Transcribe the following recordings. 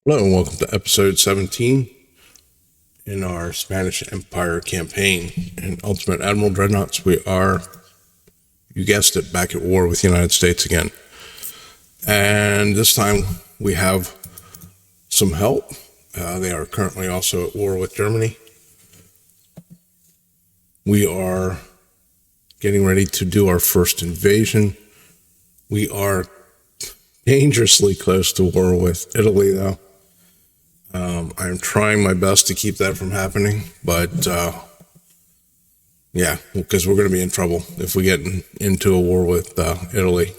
Hello and welcome to episode 17 in our Spanish Empire campaign. In Ultimate Admiral Dreadnoughts, we are, you guessed it, back at war with the United States again. And this time we have some help. They are currently also at war with Germany. We are getting ready to do our first invasion. We are dangerously close to war with Italy, though. I'm trying my best to keep that from happening, but yeah, because we're going to be in trouble if we get into a war with Italy.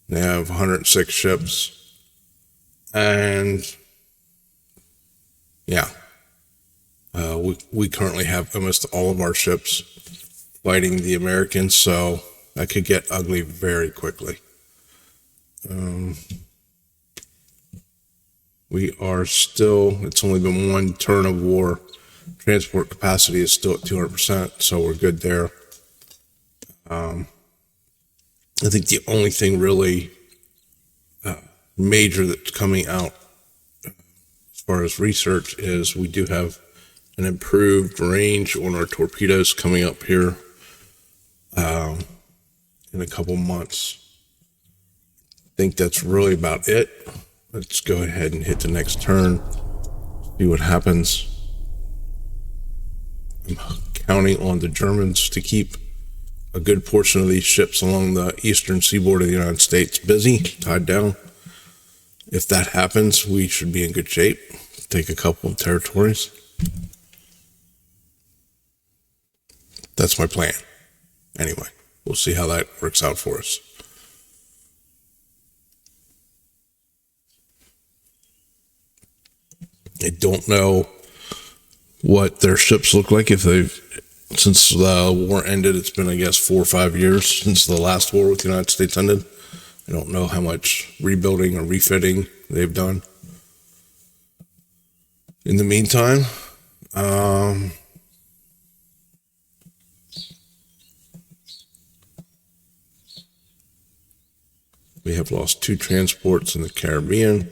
They have 106 ships, and yeah, we currently have almost all of our ships fighting the Americans, so that could get ugly very quickly. We are still, it's only been one turn of war. Transport capacity is still at 200%, so we're good there. I think the only thing really major that's coming out as far as research is we do have an improved range on our torpedoes coming up here in a couple months. I think that's really about it. Let's go ahead and hit the next turn, see what happens. I'm counting on the Germans to keep a good portion of these ships along the eastern seaboard of the United States busy, tied down. If that happens, we should be in good shape. Take a couple of territories. That's my plan. Anyway, we'll see how that works out for us. I don't know what their ships look like if since the war ended. It's been, I guess, 4 or 5 years since the last war with the United States ended. I don't know how much rebuilding or refitting they've done. In the meantime, we have lost 2 transports in the Caribbean.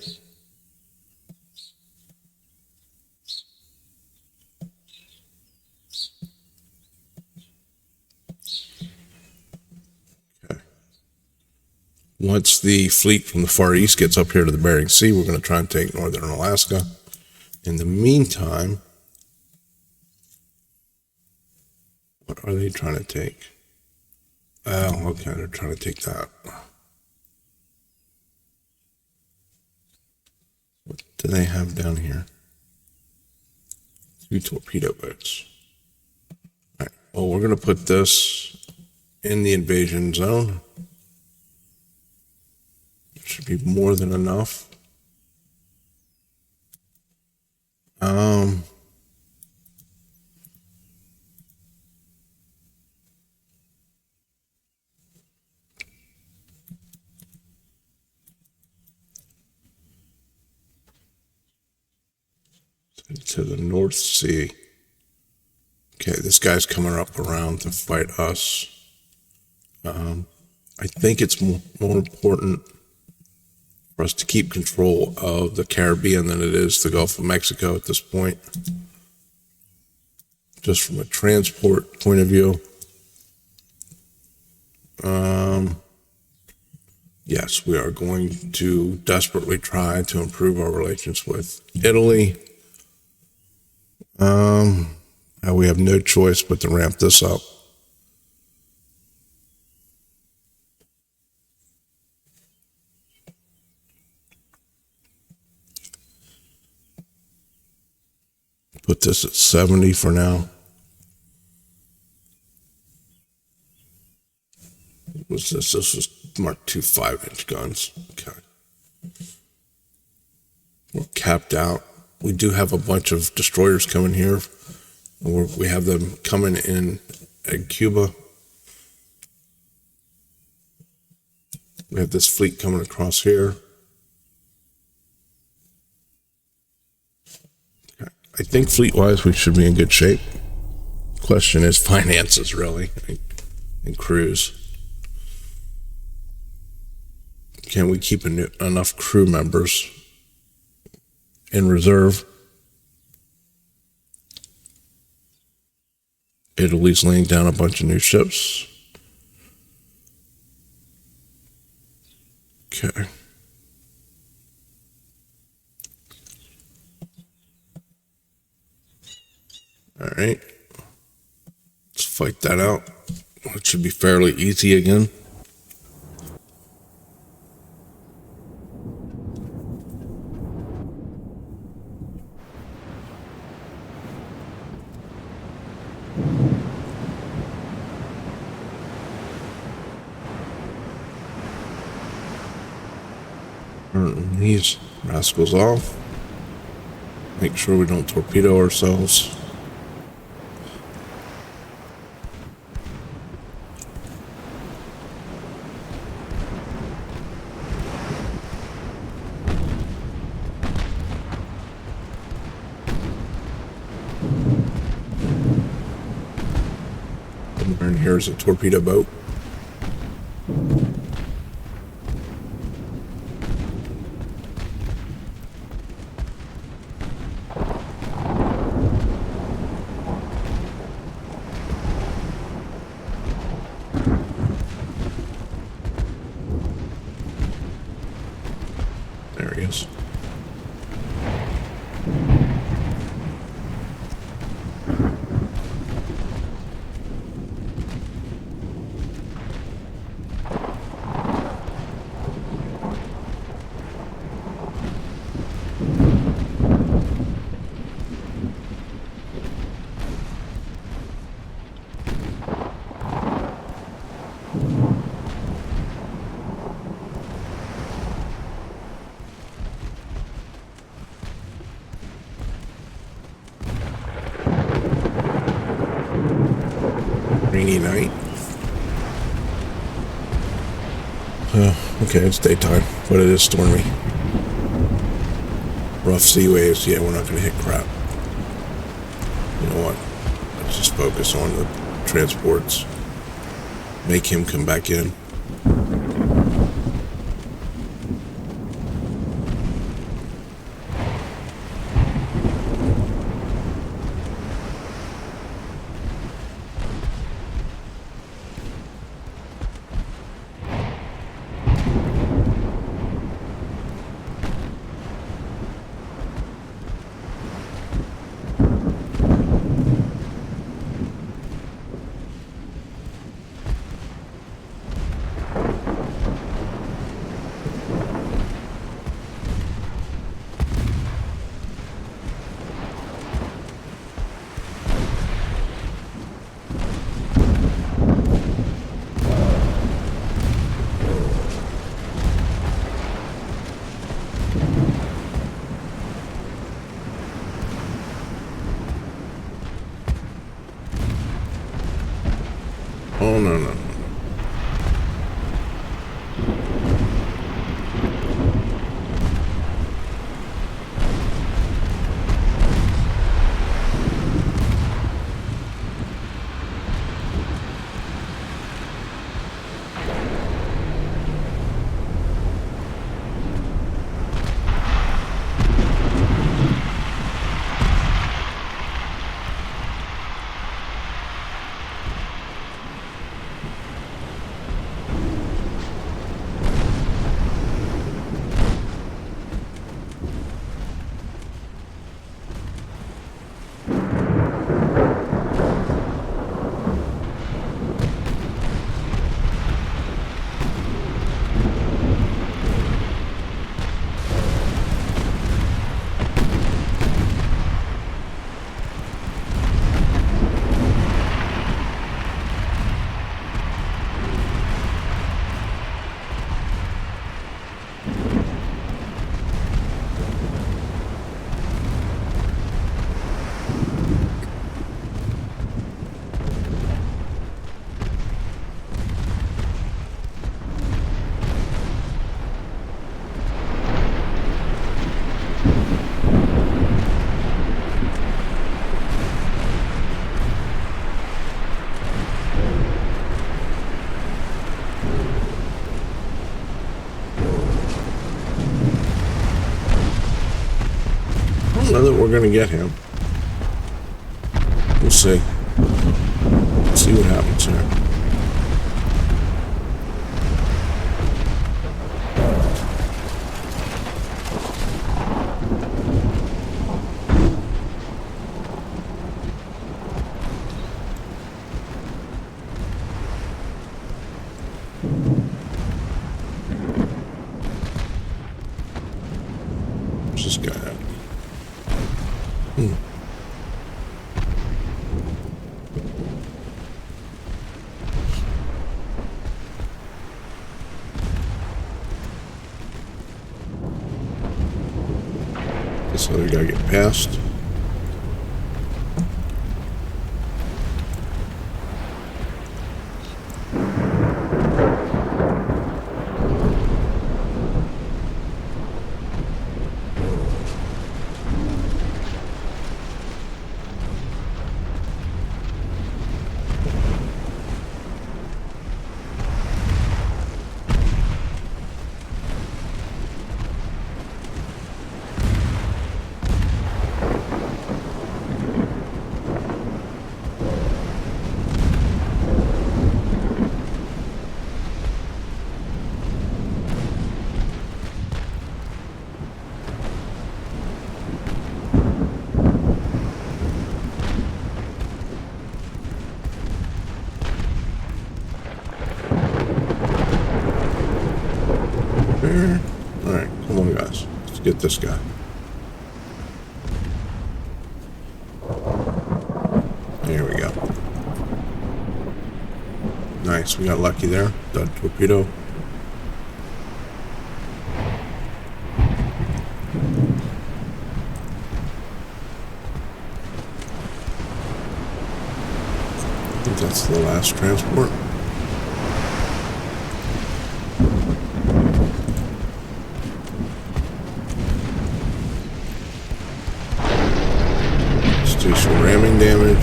Once the fleet from the Far East gets up here to the Bering Sea, we're going to try and take northern Alaska. In the meantime, what are they trying to take? Oh, okay, they're trying to take that. What do they have down here? 2 torpedo boats. All right, well, we're going to put this in the invasion zone. Should be more than enough. To the North Sea. Okay, this guy's coming up around to fight us. I think it's more important for us to keep control of the Caribbean than it is the Gulf of Mexico at this point. Just from a transport point of view. Yes, we are going to desperately try to improve our relations with Italy. We have no choice but to ramp this up. Put this at 70 for now. What was this? This was marked 2 5-inch guns. Okay. We're capped out. We do have a bunch of destroyers coming here. We have them coming in at Cuba. We have this fleet coming across here. Okay. I think fleet-wise we should be in good shape. Question is finances, really, and crews. Can we keep enough crew members in reserve. Italy's laying down a bunch of new ships. Okay. All right. Let's fight that out. It should be fairly easy again. Turn these rascals off. Make sure we don't torpedo ourselves. And here's a torpedo boat. There he is. Rainy night. Okay, it's daytime, but it is stormy. Rough sea waves. Yeah, we're not going to hit crap. You know what? Let's just focus on the transports. Make him come back in. we're gonna get him. We'll see. Let's see what happens here. Where's this guy at? This other guy get past. Alright, come on guys. Let's get this guy. There we go. Nice, we got lucky there. Dud torpedo. I think that's the last transport. Do some ramming damage.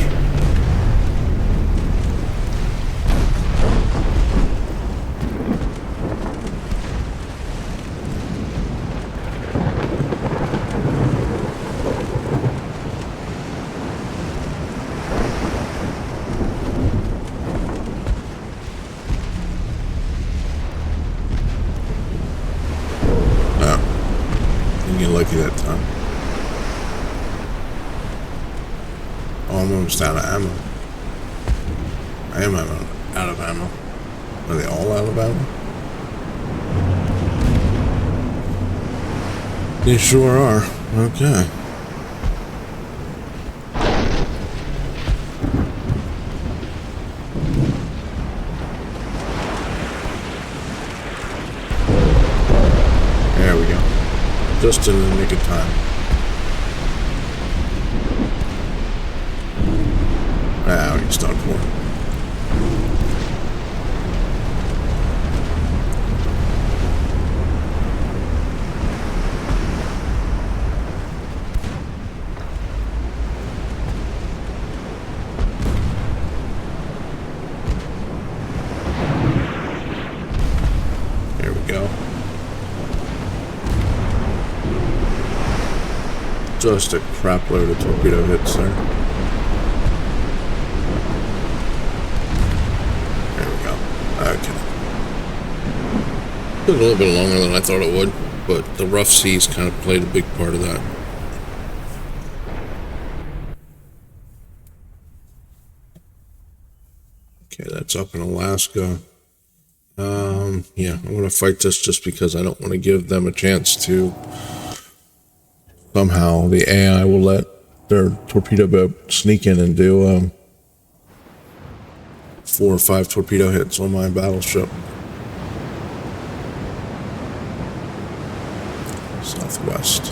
Oh, didn't get lucky that time. Oh, I'm almost out of ammo. I am out of ammo. Are they all out of ammo? They sure are. Okay. There we go. Just in the nick of time. Ah, he's done for. There we go. Just a crap load of torpedo hits there. Okay. Took a little bit longer than I thought it would, but the rough seas kind of played a big part of that. Okay, that's up in Alaska. Yeah, I'm going to fight this just because I don't want to give them a chance to... Somehow the AI will let their torpedo boat sneak in and do 4 or 5 torpedo hits on my battleship. Southwest.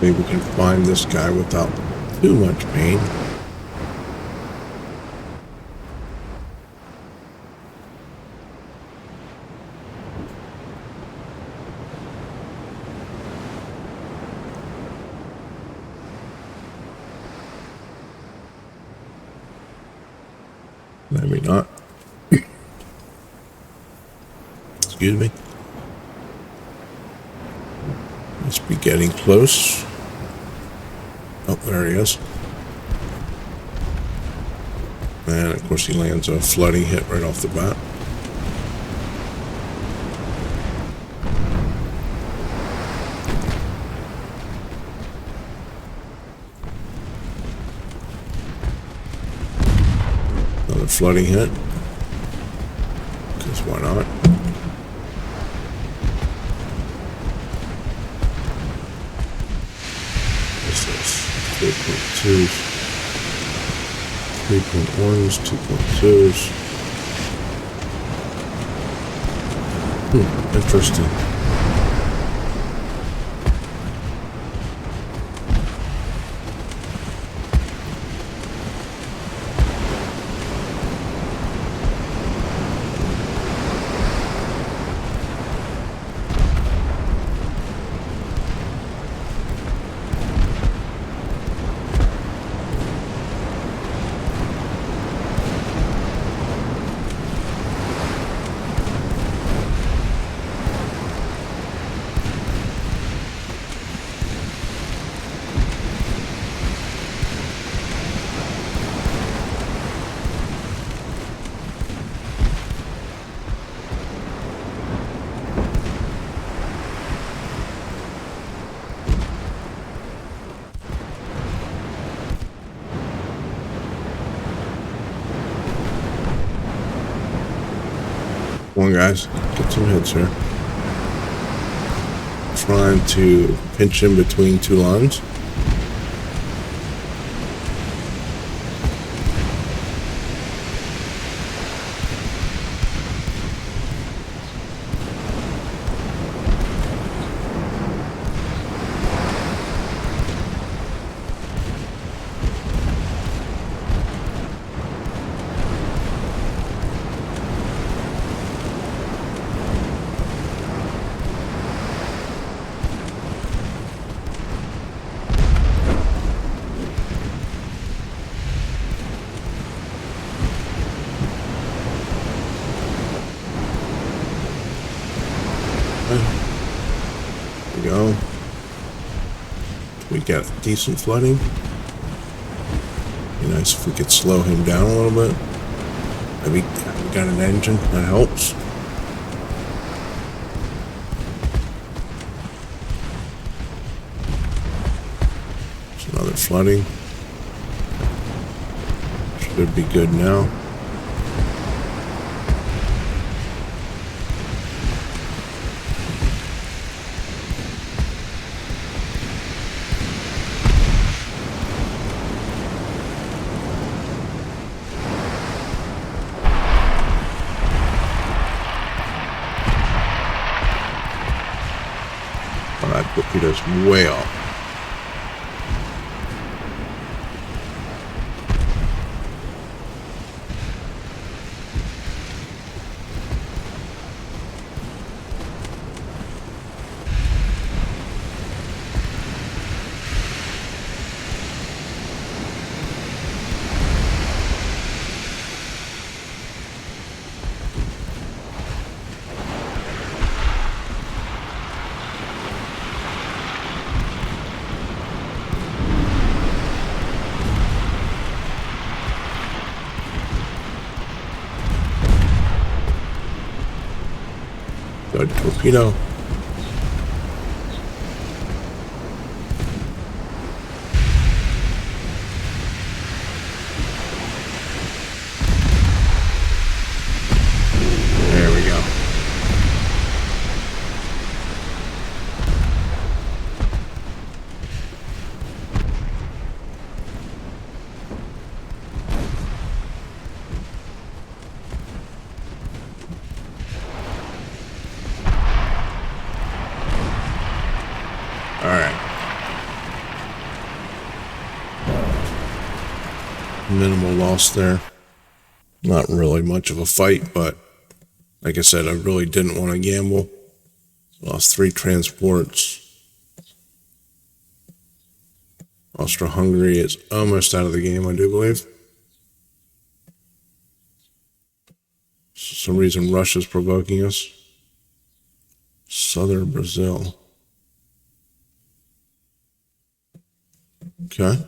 Maybe we can find this guy without too much pain. Maybe not. Excuse me. Must be getting close. Oh, there he is. And of course he lands a flooding hit right off the bat. Another flooding hit. Because why not? What's this? 3.2s. 3.1s, 2.2s. Interesting. Come on, guys, get some hits here. Trying to pinch in between two lines. There we go. We got decent flooding. Be nice if we could slow him down a little bit. Maybe we got an engine, that helps. There's another flooding. Should be good now. That torpedo's way off. Good torpedo. There we go. All right. Minimal loss there. Not really much of a fight, but like I said, I really didn't want to gamble. Lost 3 transports. Austro-Hungary is almost out of the game, I do believe. For some reason, Russia's provoking us. Southern Brazil. Okay.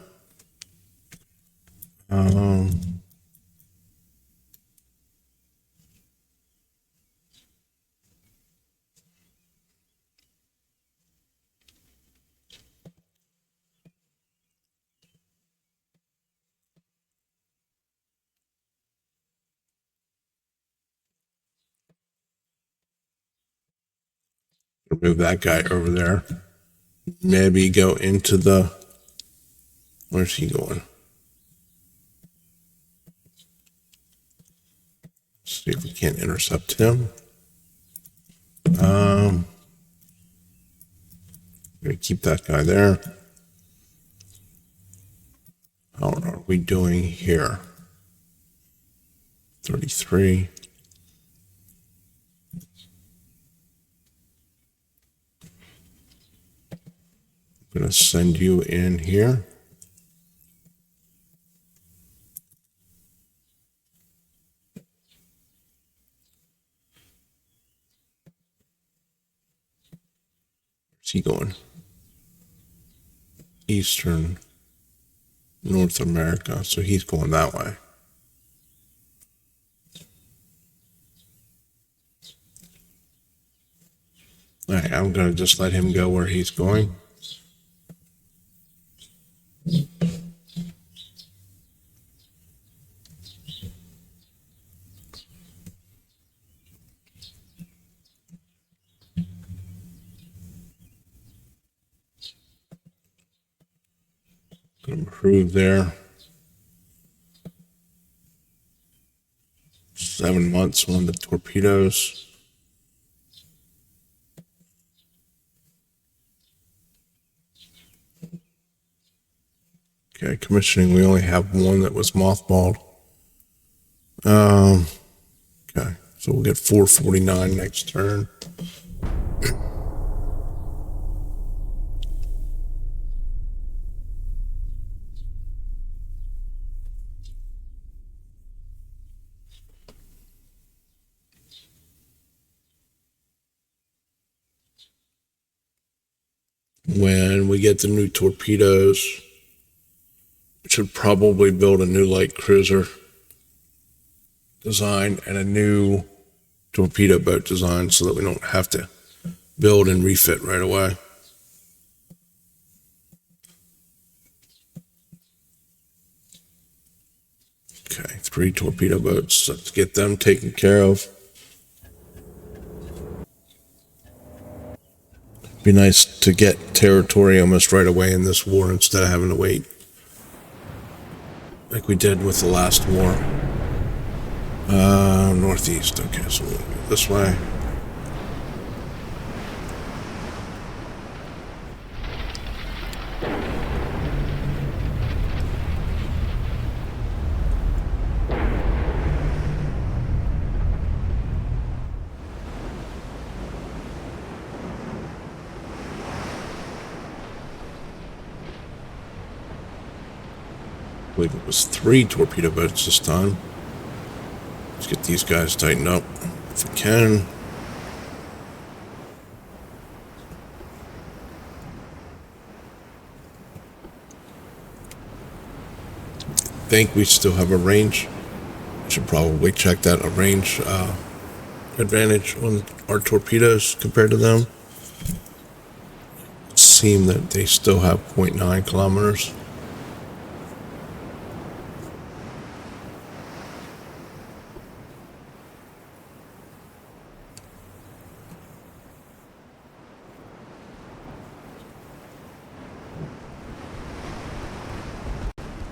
Move that guy over there. Maybe go into the... Where's he going? See if we can't intercept him. I'm gonna keep that guy there. How are we doing here? 33. I'm gonna send you in here. Where's he going? Eastern North America, so he's going that way. All right, I'm gonna just let him go where he's going. Gonna improve there. 7 months on the torpedoes. Okay, commissioning, we only have one that was mothballed. Okay, so we'll get 449 next turn. When we get the new torpedoes, we should probably build a new light cruiser design and a new torpedo boat design so that we don't have to build and refit right away. Okay, 3 torpedo boats. Let's get them taken care of. Be nice to get territory almost right away in this war instead of having to wait like we did with the last war. Northeast. Okay, so we'll go this way. I believe it was 3 torpedo boats this time. Let's get these guys tightened up if we can. I think we still have a range. Should probably check that, a range advantage on our torpedoes compared to them. It seems that they still have 0.9 kilometers.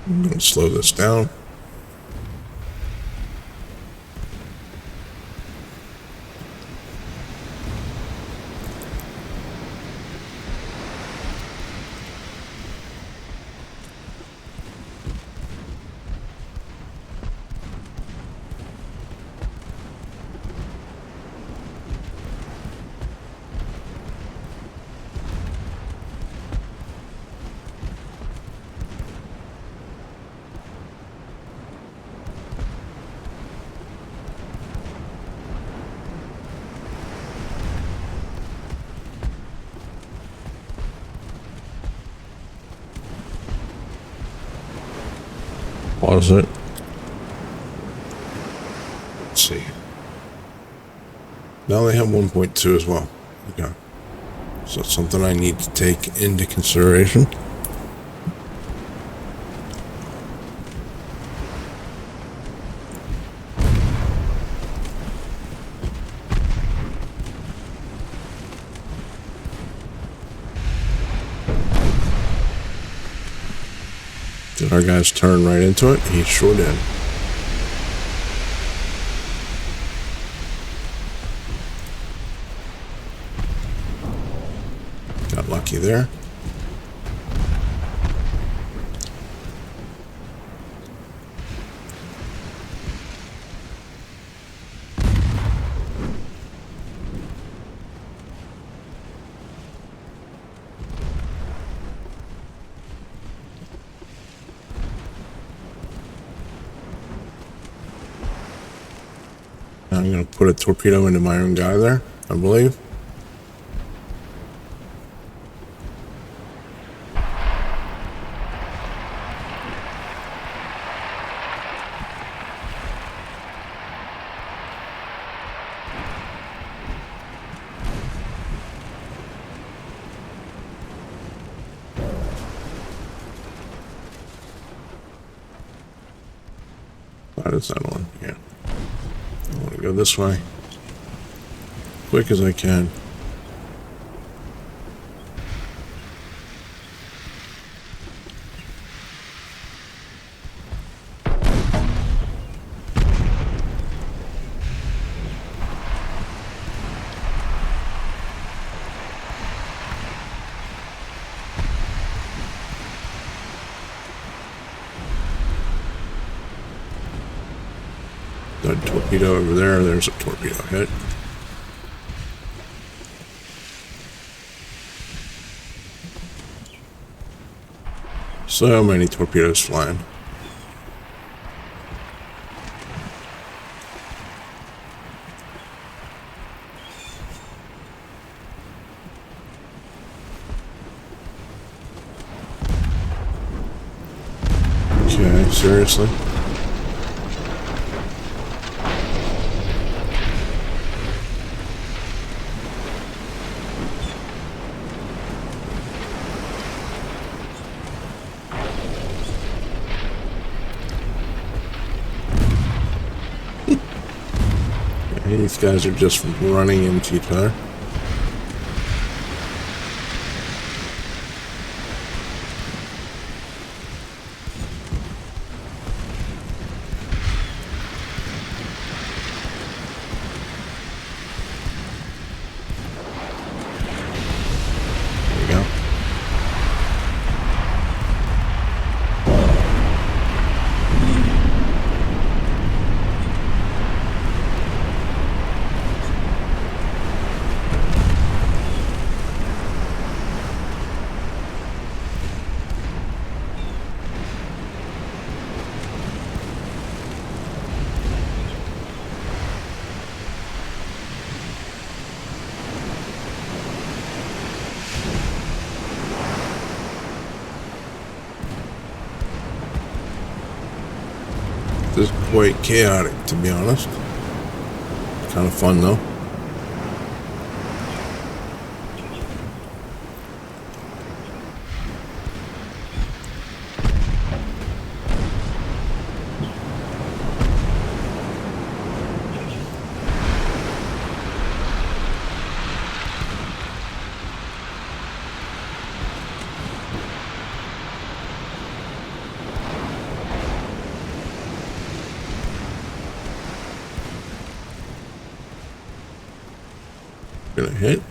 I'm going to slow this down. Pause it. Let's see. Now they have 1.2 as well. Okay. So it's something I need to take into consideration. Did our guys turn right into it? He sure did. Got lucky there. I'm going to put a torpedo into my own guy there, I believe. That is that one, yeah. I want to go this way. Quick as I can. That torpedo over there, there's a torpedo hit. So many torpedoes flying. Okay, seriously? These guys are just running into each other. There you go. This is quite chaotic, to be honest. Kind of fun, though. Gonna hit.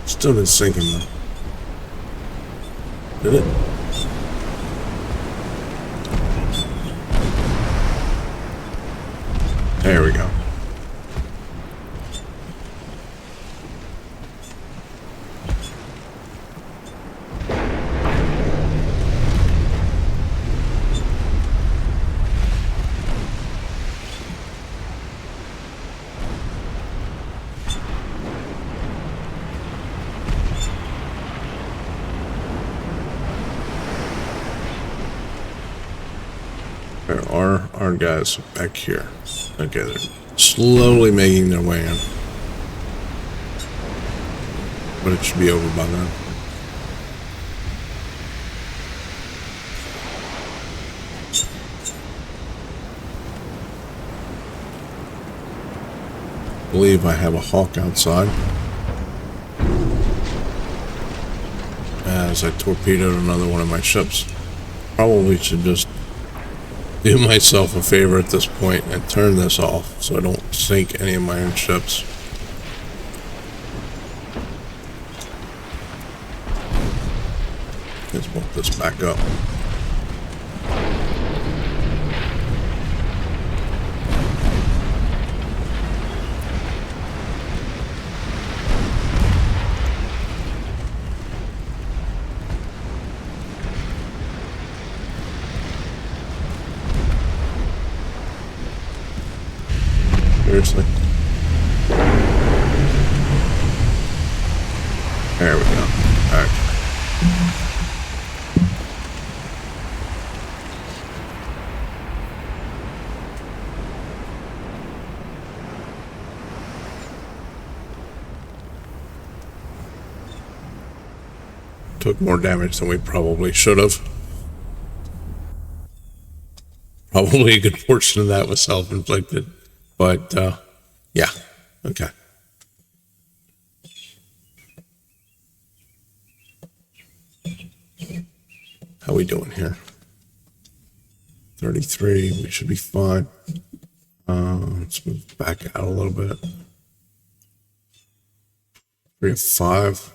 Still didn't sink him though. Did it? There we go. There are our guys back here. Okay, they're slowly making their way in. But it should be over by then. I believe I have a Hawk outside. As I torpedoed another one of my ships. Probably should just do myself a favor at this point and turn this off so I don't sink any of my own ships. Let's bump this back up. Seriously. There we go. Okay. Took more damage than we probably should have. Probably a good portion of that was self-inflicted. But, yeah. Okay. How we doing here? 33. We should be fine. Let's move back out a little bit. 3 of 5.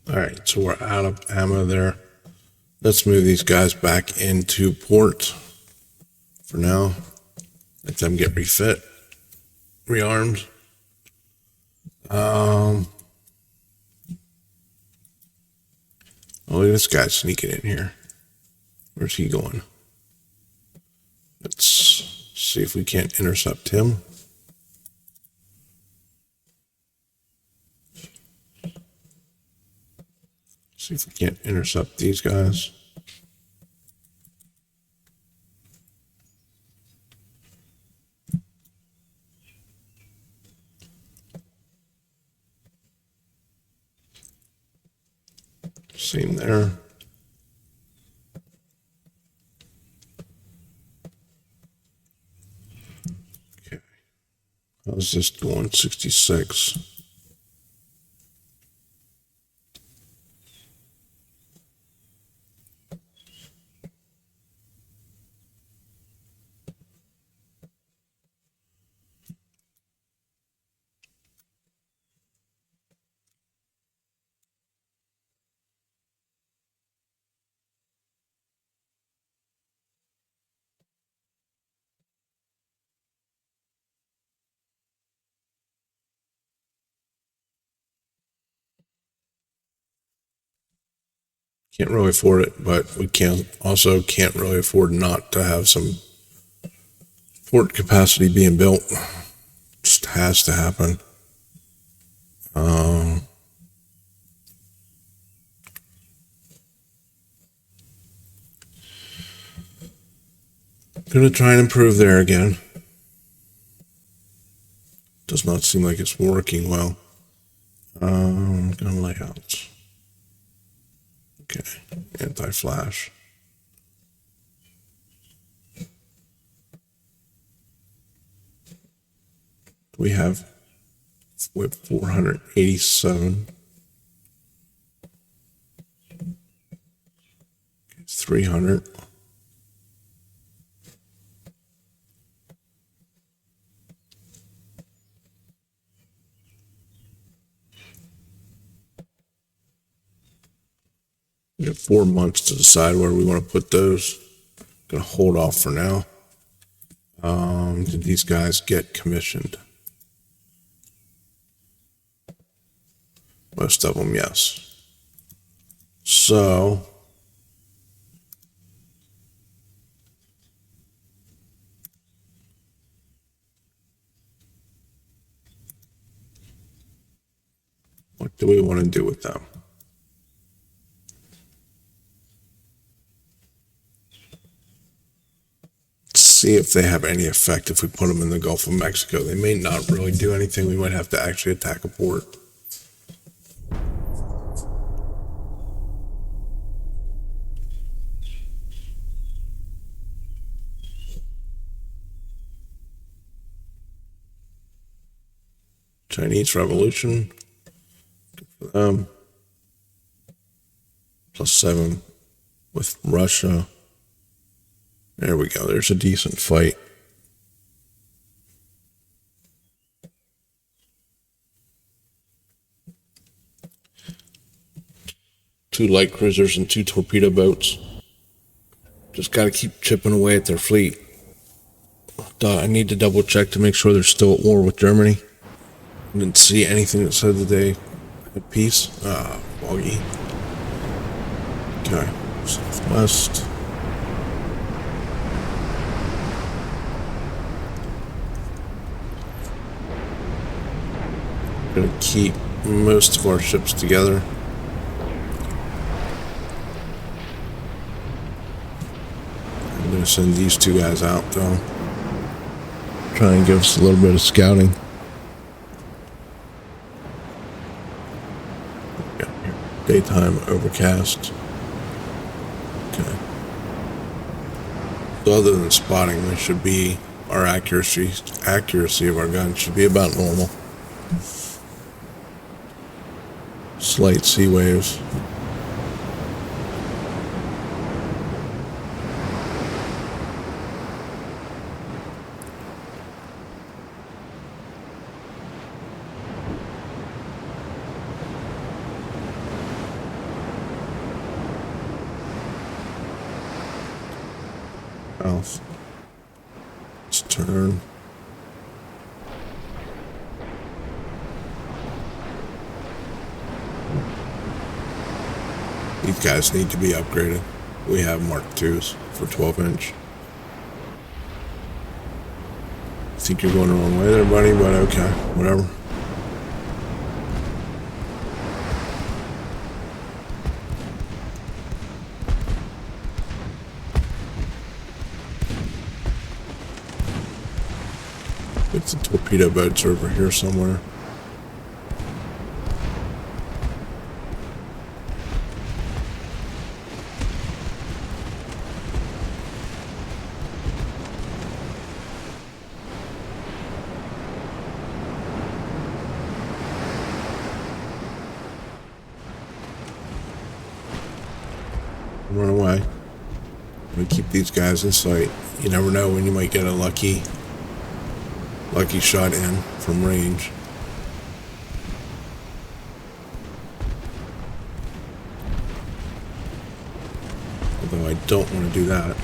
Alright, so we're out of ammo there. Let's move these guys back into port for now. Let them get refit, rearmed. Oh, look at this guy sneaking in here. Where's he going? Let's see if we can't intercept him. See if we can't intercept these guys. Same there. Okay. How's this going? 66. Can't really afford it, but we can't really afford not to have some port capacity being built. Just has to happen. Gonna try and improve there again. Does not seem like it's working well. Gun layouts. Okay, anti-flash. We have 487. 300. We have 4 months to decide where we want to put those. Gonna hold off for now. Did these guys get commissioned? Most of them, yes. So do we want to do with them? See if they have any effect if we put them in the Gulf of Mexico. They may not really do anything. We might have to actually attack a port. Chinese Revolution. Good for them. +7 with Russia. There we go. There's a decent fight. Two light cruisers and 2 torpedo boats. Just got to keep chipping away at their fleet. I need to double check to make sure they're still at war with Germany. I didn't see anything that said that they had peace. Foggy. Okay, southwest. Gonna keep most of our ships together. I'm gonna send these 2 guys out though. Try and give us a little bit of scouting. Daytime overcast. Okay. So other than spotting, we should be, our accuracy of our guns should be about normal. Slight sea waves. South. Let's turn. These guys need to be upgraded. We have Mark IIs for 12-inch. I think you're going the wrong way there, buddy, but okay, whatever. It's the torpedo boats over here somewhere. Run away. We keep these guys in sight. You never know when you might get a lucky shot in from range. Although I don't want to do that.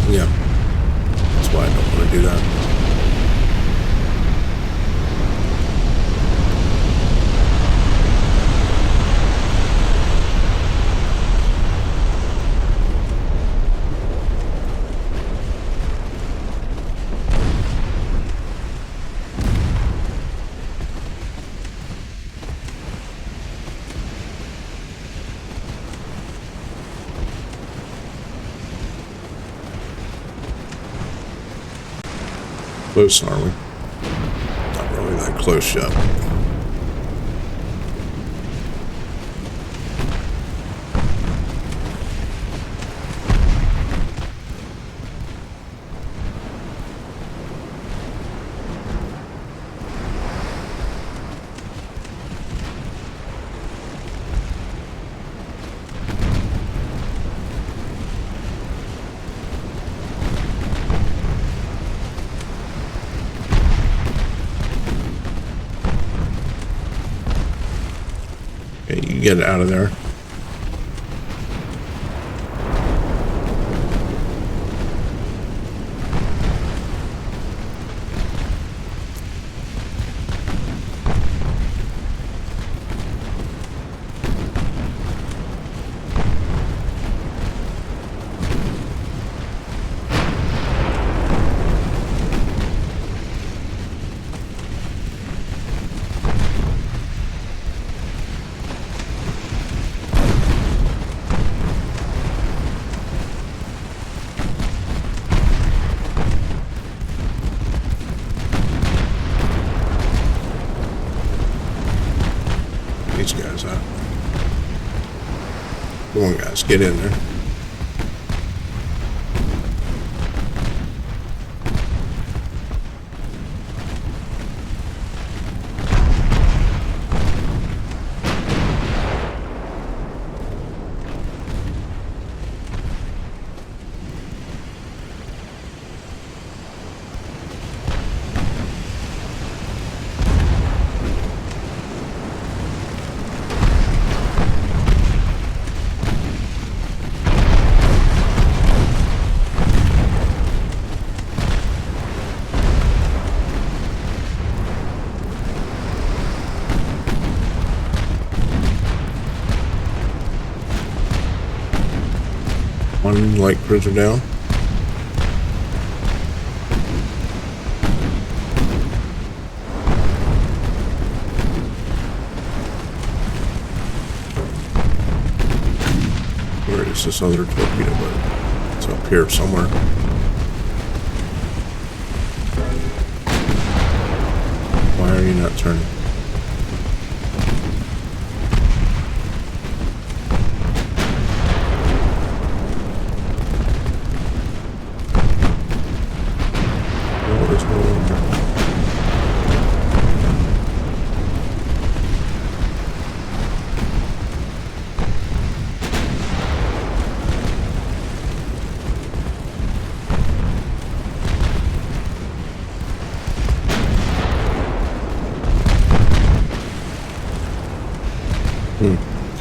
Yeah, that's why I don't want to do that. Close, are we? Not really that close yet. You get it out of there. Come on, guys, get in there. One light cruiser down. Where is this other torpedo boat? It's up here somewhere. Why are you not turning?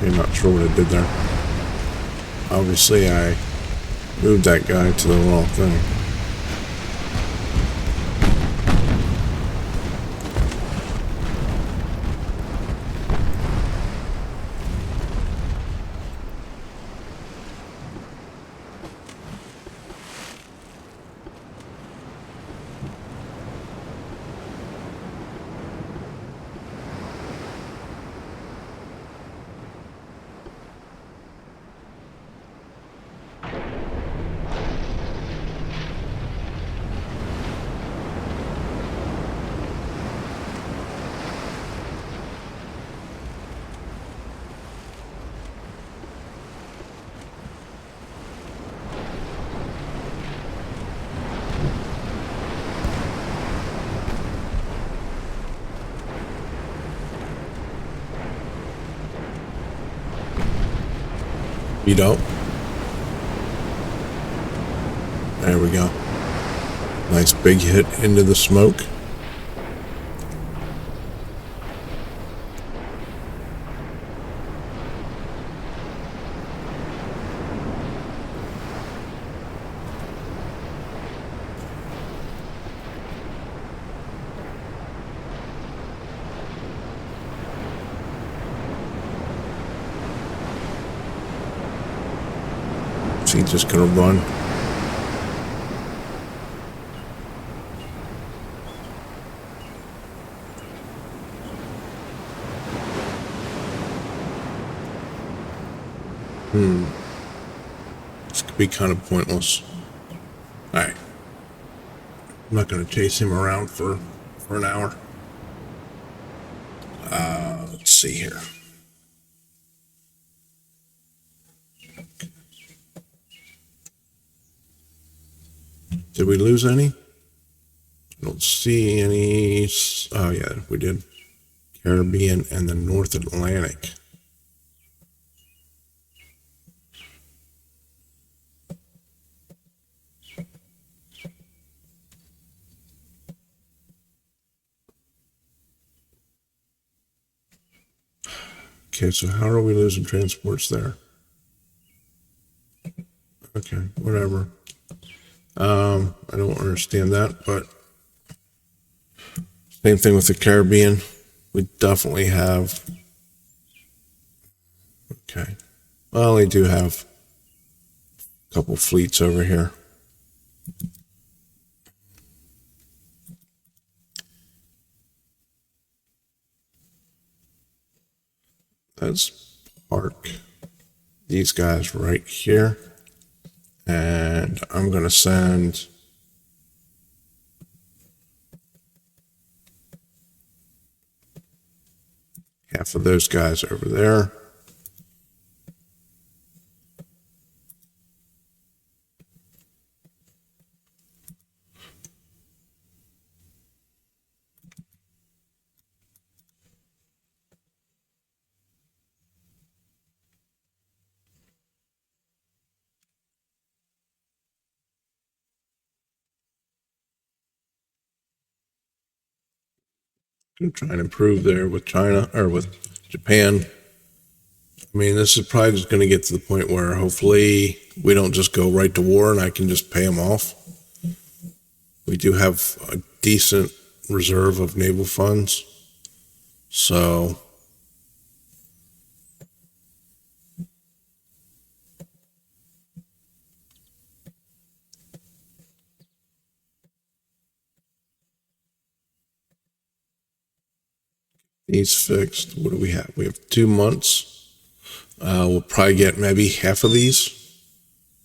Okay, not sure what I did there. Obviously, I moved that guy to the wrong thing. You don't? There we go. Nice big hit into the smoke. He's just gonna run. This could be kind of pointless. Alright. I'm not gonna chase him around for an hour. Let's see here. Did we lose any? I don't see any. Oh yeah, we did. Caribbean and the North Atlantic. Okay, so how are we losing transports there? Okay, whatever. I don't understand that, but same thing with the Caribbean. We definitely have. Okay. Well, we do have a couple fleets over here. Let's park these guys right here. And I'm going to send half of those guys over there. Gonna try and improve there with China or with Japan. I mean, this is probably just going to get to the point where hopefully we don't just go right to war and I can just pay them off. We do have a decent reserve of naval funds. So these fixed. What do we have? We have 2 months. We'll probably get maybe half of these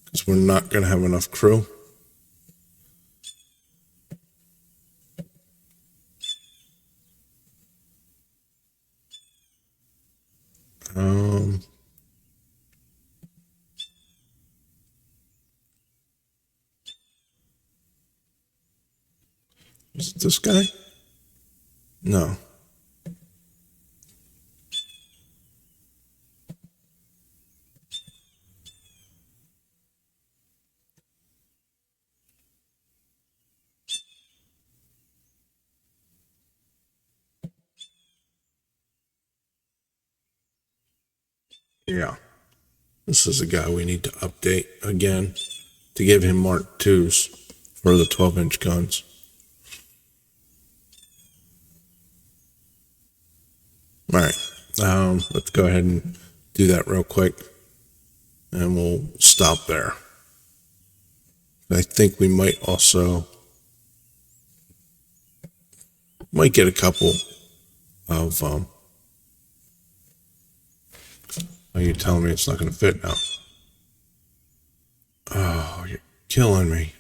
because we're not going to have enough crew. Is it this guy? No. Yeah. This is a guy we need to update again to give him Mark IIs for the 12-inch guns. All right. Let's go ahead and do that real quick and we'll stop there. I think we might also get a couple of oh, you're telling me it's not going to fit now. Oh, you're killing me.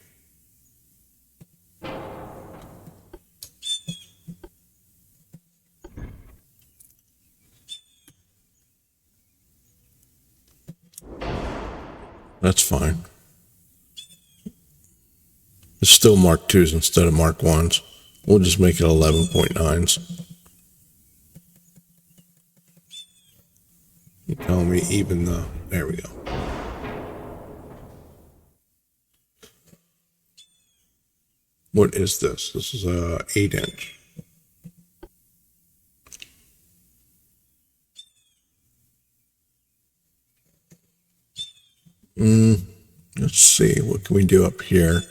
That's fine. It's still Mark IIs instead of Mark Is. We'll just make it 11.9s. You're telling me even the... There we go. What is this? This is a 8-inch. Let's see. What can we do up here?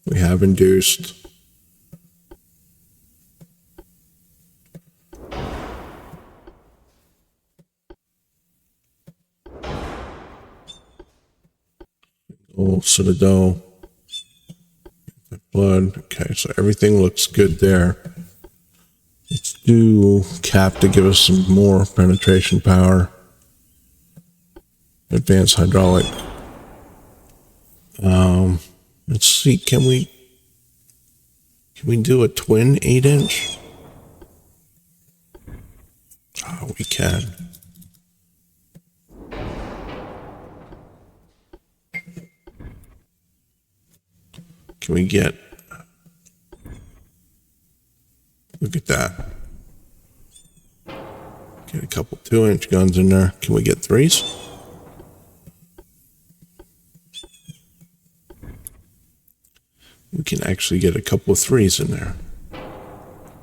We have induced. Oh, Citadel. Blood. Okay, so everything looks good there. Let's do cap to give us some more penetration power. Advanced hydraulic. Let's see. Can we do a twin 8-inch? Oh, we can. Can we get... Look at that. Get a couple 2-inch guns in there. Can we get 3s? We can actually get a couple of 3s in there.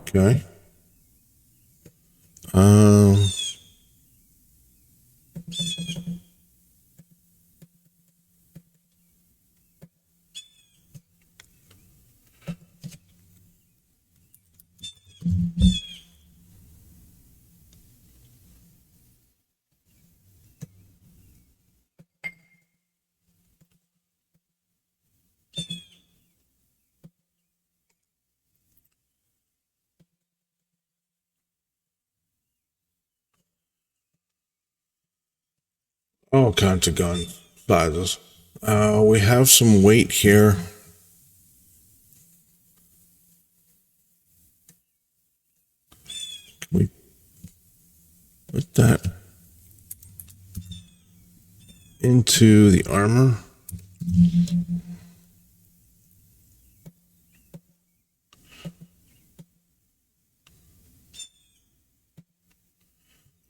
Okay. All kinds of gun sizes. We have some weight here. Can we put that into the armor?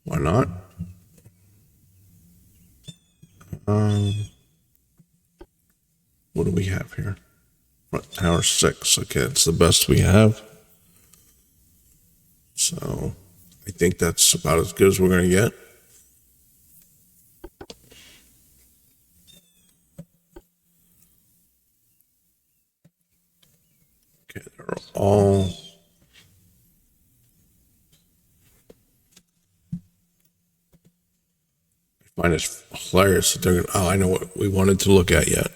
Why not? What do we have here? How Power 6. Okay, it's the best we have. So I think that's about as good as we're going to get. Okay, they're all... I find it hilarious that they're going to... Oh, I know what we wanted to look at yet.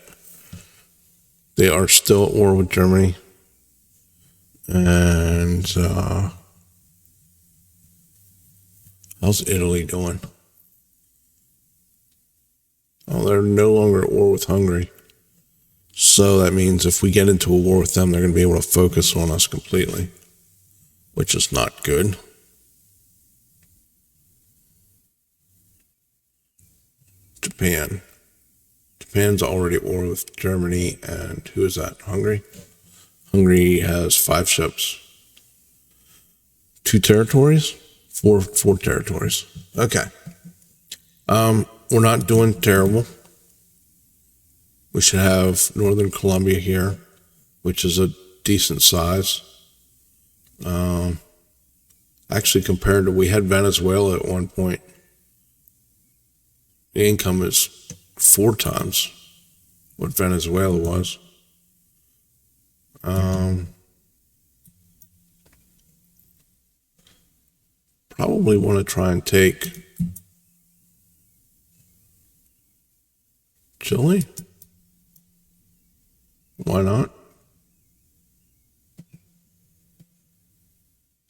They are still at war with Germany. And how's Italy doing? Oh, they're no longer at war with Hungary. So that means if we get into a war with them, they're going to be able to focus on us completely, which is not good. Japan. Japan's already at war with Germany, and who is that? Hungary? Hungary has 5 ships. 2 territories? 4 territories. Okay. We're not doing terrible. We should have Northern Colombia here, which is a decent size. Actually, compared to, we had Venezuela at one point. The income is 4 times what Venezuela was. Probably want to try and take Chile. Why not?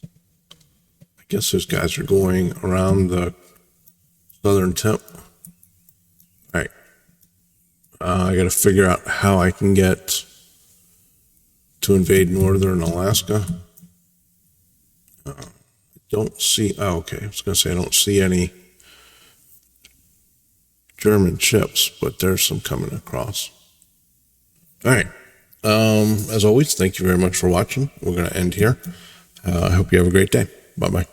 I guess those guys are going around the southern tip. All right. I got to figure out how I can get to invade northern Alaska. Don't see... Oh, okay. I was going to say I don't see any German ships, but there's some coming across. All right. As always, thank you very much for watching. We're going to end here. I hope you have a great day. Bye-bye.